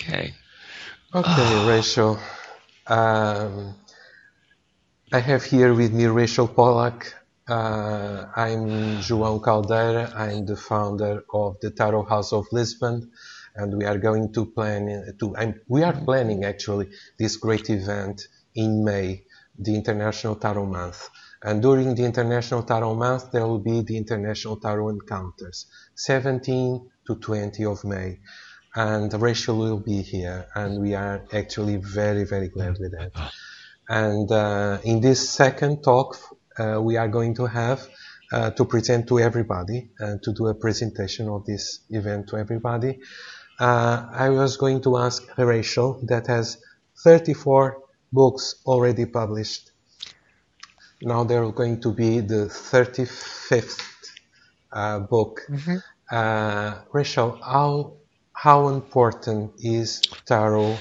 Okay. Okay, Rachel. Um, I have here with me Rachel Pollack. I'm Joao Caldeira. I'm the founder of the Tarot House of Lisbon, and we are going to we are planning actually this great event in May, the International Tarot Month. And during the International Tarot Month, there will be the International Tarot Encounters, 17 to 20 of May. And Rachel will be here, and we are actually very, very glad with that. And in this second talk, we are going to have to present to everybody and to do a presentation of this event to everybody. I was going to ask Rachel, that has 34 books already published. Now there are going to be the 35th book. Rachel, how important is tarot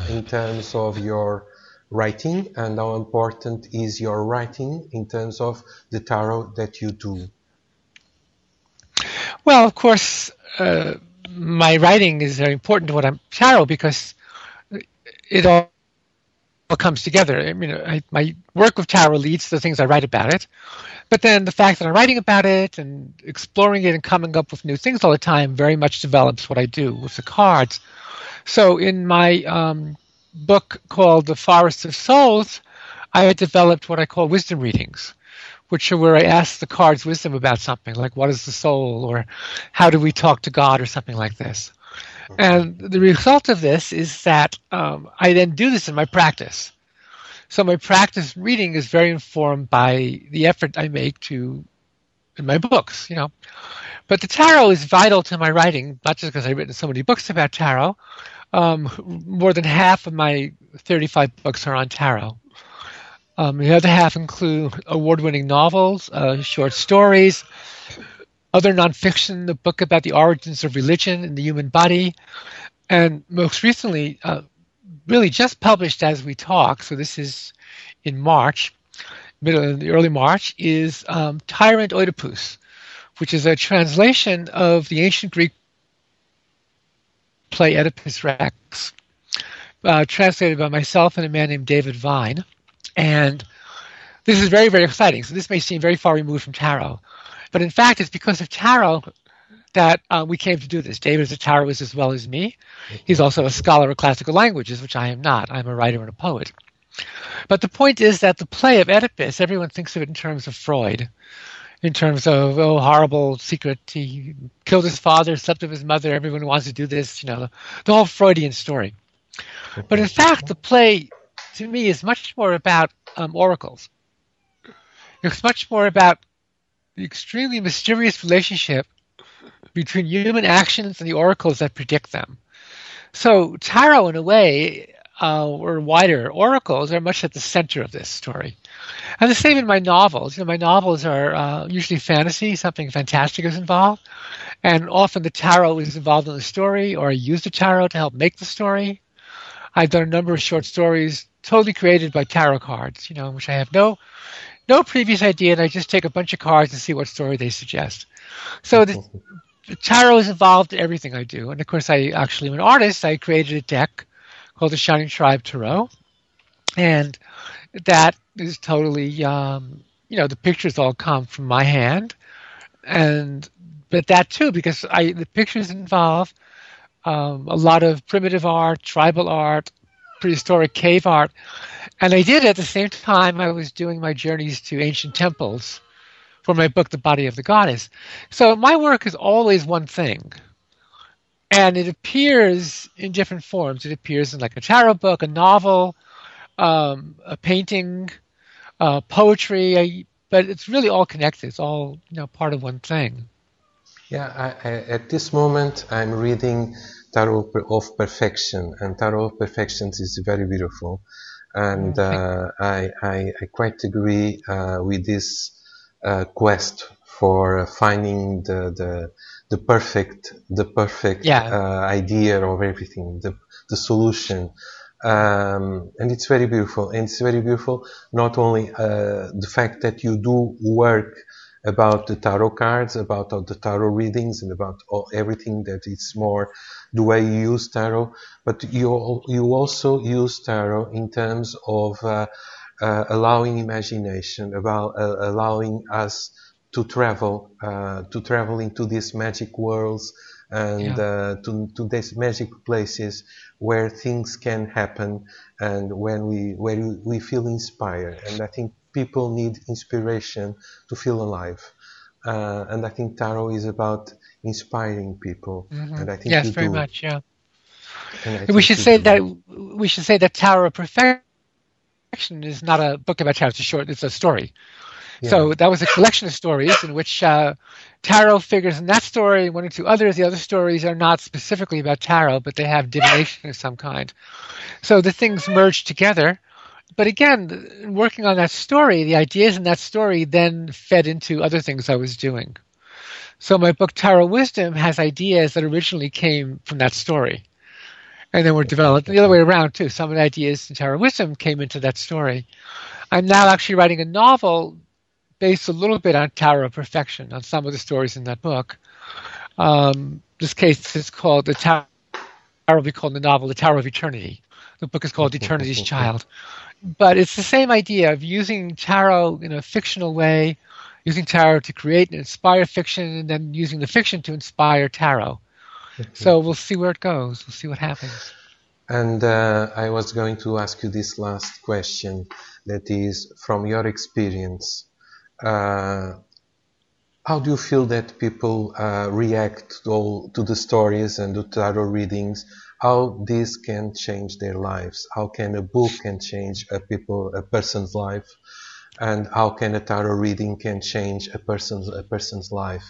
in terms of your writing, and how important is your writing in terms of the tarot that you do? Well, of course, my writing is very important to what I'm tarot because it all comes together. I mean, my work with tarot leads to the things I write about it, but then the fact that I'm writing about it and exploring it and coming up with new things all the time very much develops what I do with the cards. So in my book called The Forest of Souls, I had developed what I call wisdom readings, which are where I ask the cards wisdom about something, like what is the soul, or how do we talk to God, or something like this. And the result of this is that I then do this in my practice. So my practice reading is very informed by the effort I make to in my books, But the tarot is vital to my writing, not just because I've written so many books about tarot. More than half of my 35 books are on tarot. The other half include award-winning novels, short stories, other nonfiction, the book about the origins of religion and the human body, and most recently, really just published as we talk, so this is in March, early March, is Tyrant Oedipus, which is a translation of the ancient Greek play Oedipus Rex, translated by myself and a man named David Vine. And this is very, very exciting. So this may seem very far removed from tarot, but in fact, it's because of tarot that we came to do this. David is a tarotist as well as me. He's also a scholar of classical languages, which I am not. I'm a writer and a poet. But the point is that the play of Oedipus, everyone thinks of it in terms of Freud, in terms of, horrible secret, he killed his father, slept with his mother, everyone wants to do this, the whole Freudian story. But in fact, the play, to me, is much more about oracles. It's much more about the extremely mysterious relationship between human actions and the oracles that predict them. So tarot, in a way, or wider, oracles are much at the center of this story. And the same in my novels. My novels are usually fantasy, something fantastic is involved. And often the tarot is involved in the story, or I use the tarot to help make the story. I've done a number of short stories totally created by tarot cards, which I have no previous idea, and I just take a bunch of cards and see what story they suggest. So the tarot is involved in everything I do. And of course, I actually am an artist. I created a deck called the Shining Tribe Tarot. And that is totally, the pictures all come from my hand. But that too, because the pictures involve a lot of primitive art, tribal art, prehistoric cave art. And I did at the same time I was doing my journeys to ancient temples for my book, The Body of the Goddess. So my work is always one thing. And it appears in different forms. It appears in like a tarot book, a novel, a painting, poetry, but it's really all connected. It's all part of one thing. Yeah, at this moment I'm reading Tarot of Perfection, and Tarot of Perfection is very beautiful, and I quite agree with this quest for finding the perfect idea of everything, the solution. And it's very beautiful. And it's very beautiful not only the fact that you do work about the tarot cards, about all the tarot readings, and about everything that it's more the way you use tarot. But you also use tarot in terms of allowing imagination, about allowing us to travel into these magic worlds and Yeah. to these magic places where things can happen and where we feel inspired. And I think people need inspiration to feel alive. And I think tarot is about inspiring people, and I think Yes, you very do. much. Yeah. And I And we think should you say do. that Tower of Perfection is not a book about tarot. It's a short. It's a story. Yeah. So that was a collection of stories in which tarot figures in that story, one or two others. The other stories are not specifically about tarot, but they have divination of some kind. So the things merged together. But again, working on that story, the ideas in that story then fed into other things I was doing. So my book Tarot Wisdom has ideas that originally came from that story, and then were developed the other way around too. Some of the ideas in Tarot Wisdom came into that story. I'm now actually writing a novel based a little bit on Tower of Perfection, on some of the stories in that book. This case is called the Tower, will be called in the novel The Tower of Eternity. The book is called Eternity's Child. But it's the same idea of using tarot in a fictional way, using tarot to create and inspire fiction, and then using the fiction to inspire tarot. So we'll see where it goes. We'll see what happens. And I was going to ask you this last question, that is, from your experience, uh, how do you feel that people react to the stories and the tarot readings? How this can change their lives? How can a book can change a person's life? And how can a tarot reading can change a person's life?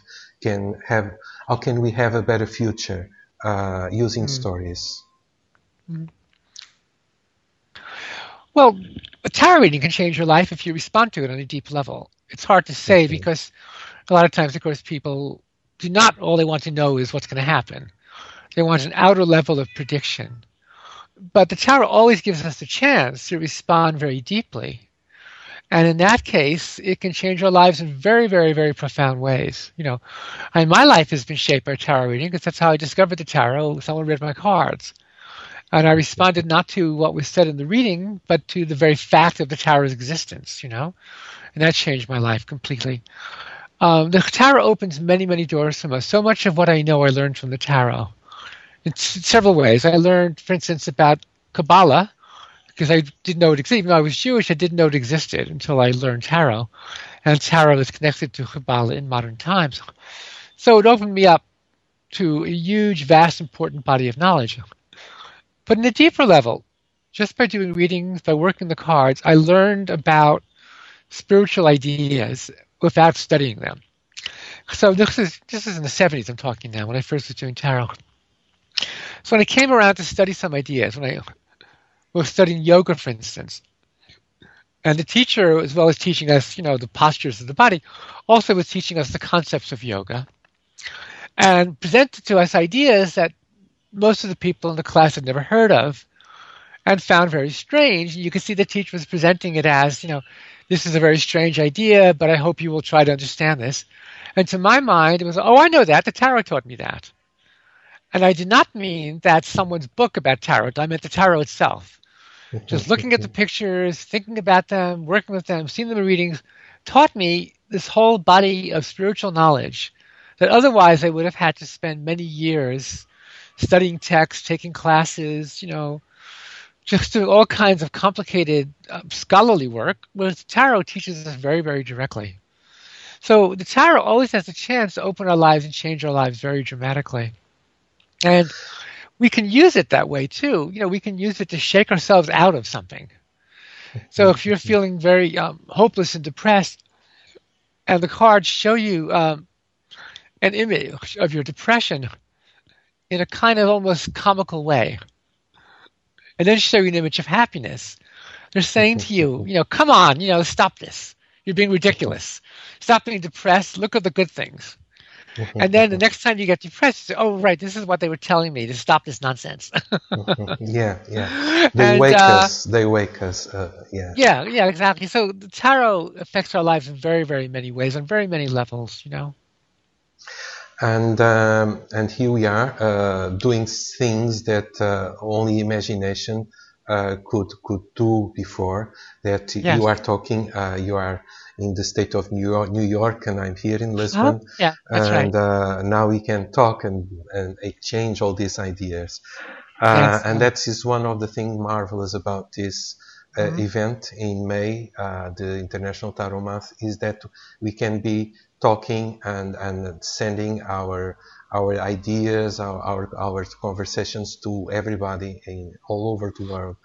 How can we have a better future using Mm. stories? Mm. Well, a tarot reading can change your life if you respond to it on a deep level. It's hard to say because a lot of times, of course, people do not, all they want to know is what's going to happen. They want an outer level of prediction. But the tarot always gives us the chance to respond very deeply. And in that case, it can change our lives in very, very, very profound ways. My life has been shaped by tarot reading because that's how I discovered the tarot. Someone read my cards. And I responded not to what was said in the reading, but to the very fact of the tarot's existence. And that changed my life completely. The tarot opens many, many doors from us. So much of what I know I learned from the tarot in several ways. I learned, for instance, about Kabbalah because I didn't know it existed. Even though I was Jewish, I didn't know it existed until I learned tarot. And tarot is connected to Kabbalah in modern times. So it opened me up to a huge, vast, important body of knowledge. But in a deeper level, just by doing readings, by working the cards, I learned about spiritual ideas without studying them. So this is in the 70s I'm talking now, when I first was doing tarot. So when I came around to study some ideas, when I was studying yoga, for instance, and the teacher, as well as teaching us, the postures of the body, also was teaching us the concepts of yoga and presented to us ideas that most of the people in the class had never heard of and found very strange. You could see the teacher was presenting it as, this is a very strange idea, but I hope you will try to understand this. And to my mind, it was, oh, I know that. The tarot taught me that. And I did not mean that someone's book about tarot. I meant the tarot itself. Just looking at the pictures, thinking about them, working with them, seeing them in readings, taught me this whole body of spiritual knowledge that otherwise I would have had to spend many years studying texts, taking classes, just doing all kinds of complicated scholarly work, whereas the tarot teaches us very, very directly. So the tarot always has a chance to open our lives and change our lives very dramatically. And we can use it that way too. We can use it to shake ourselves out of something. So if you're feeling very hopeless and depressed, and the cards show you an image of your depression in a kind of almost comical way, and then show you an image of happiness, they're saying to you, come on, stop this. You're being ridiculous. Stop being depressed. Look at the good things. And then the next time you get depressed, you say, "Oh, right, this is what they were telling me to stop this nonsense." Yeah, yeah. They and wake us. They wake us. Yeah. yeah, yeah, exactly. So the tarot affects our lives in very, very many ways, on very many levels. And here we are doing things that only imagination could do before. That you Yes. are talking, you are in the state of New York, and I'm here in Uh-huh. Lisbon, Yeah, that's right. and now we can talk and exchange all these ideas. Yes. And that is one of the things marvelous about this Mhm. event in May, the International Tarot Month, is that we can be talking and sending our ideas, our conversations to everybody all over the world.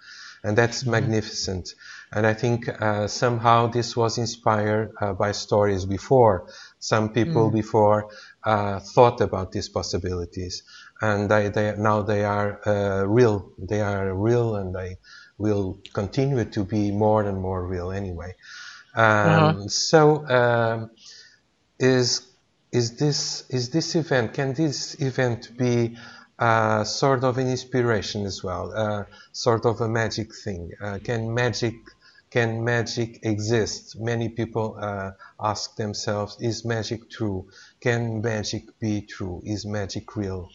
And that's Mhm. magnificent. And I think somehow this was inspired by stories before. Some people Mm. before thought about these possibilities, and now they are real. They are real, and they will continue to be more and more real anyway. Uh-huh. So is is this event? Can this event be sort of an inspiration as well? Sort of a magic thing? Can magic exist? Many people ask themselves, is magic true? Can magic be true? Is magic real?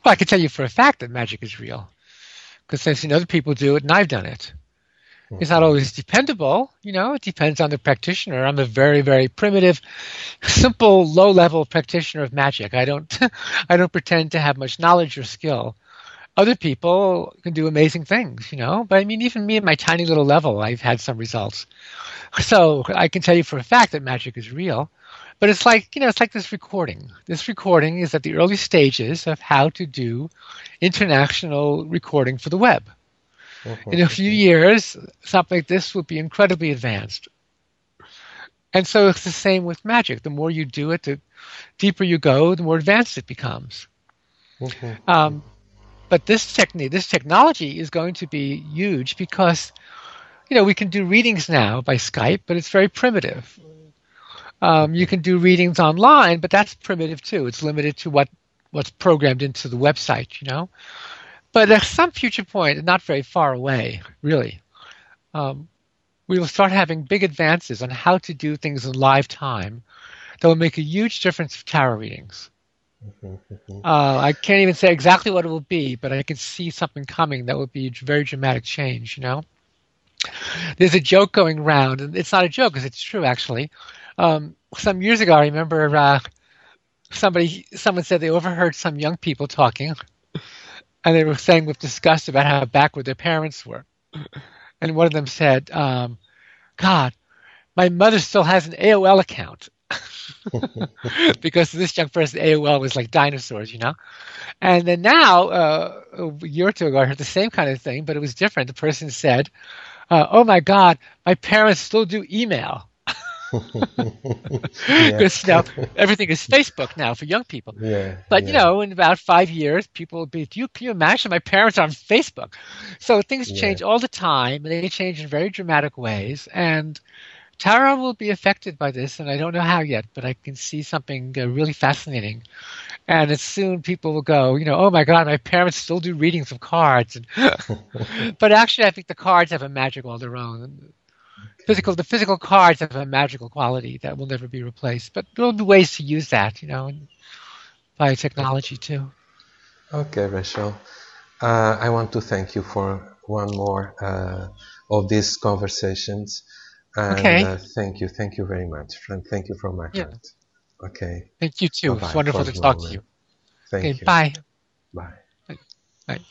Well, I can tell you for a fact that magic is real because I've seen other people do it and I've done it. It's not Mhm, always dependable. It depends on the practitioner. I'm a very, very primitive, simple, low-level practitioner of magic. I don't, I don't pretend to have much knowledge or skill. Other people can do amazing things. But I mean, even me at my tiny little level, I've had some results. So I can tell you for a fact that magic is real. But it's like this recording. This recording is at the early stages of how to do international recording for the web. In mhm, a few mhm, years, something like this will be incredibly advanced. And so it's the same with magic. The more you do it, the deeper you go, the more advanced it becomes. mhm, Um, but this technique, this technology is going to be huge because, we can do readings now by Skype, but it's very primitive. You mhm, can do readings online, but that's primitive too. It's limited to what's programmed into the website. But at some future point, not very far away, really, um, we will start having big advances on how to do things in live time that will make a huge difference for tarot readings. mhm, mhm. I can't even say exactly what it will be, but I can see something coming that will be a very dramatic change. There's a joke going around, and it's not a joke because it's true, actually. Some years ago, I remember someone said they overheard some young people talking, and they were saying with disgust about how backward their parents were. And one of them said, "God, my mother still has an AOL account." Because this young person, AOL was like dinosaurs. And then now, a year or two ago, I heard the same kind of thing, but it was different. The person said, "Oh my God, my parents still do email." Yeah, Because everything is Facebook now for young people. yeah, But yeah, in about 5 years, people will be. Can you imagine? My parents are on Facebook, so things yeah. change all the time, and they change in very dramatic ways. And Tara will be affected by this, and I don't know how yet, but I can see something really fascinating. And as soon people will go, oh my God, my parents still do readings of cards. But actually, I think the cards have a magic all their own. The Okay. physical cards have a magical quality that will never be replaced. But there will be ways to use that, by technology too. Okay, Rachel. I want to thank you for one more of these conversations, and Okay. thank you very much, and thank you from my Yeah. heart. Okay, Thank you bye too. It's bye for wonderful to the talk to moment. you. Okay. Thank you. Bye. Bye. Bye. Bye.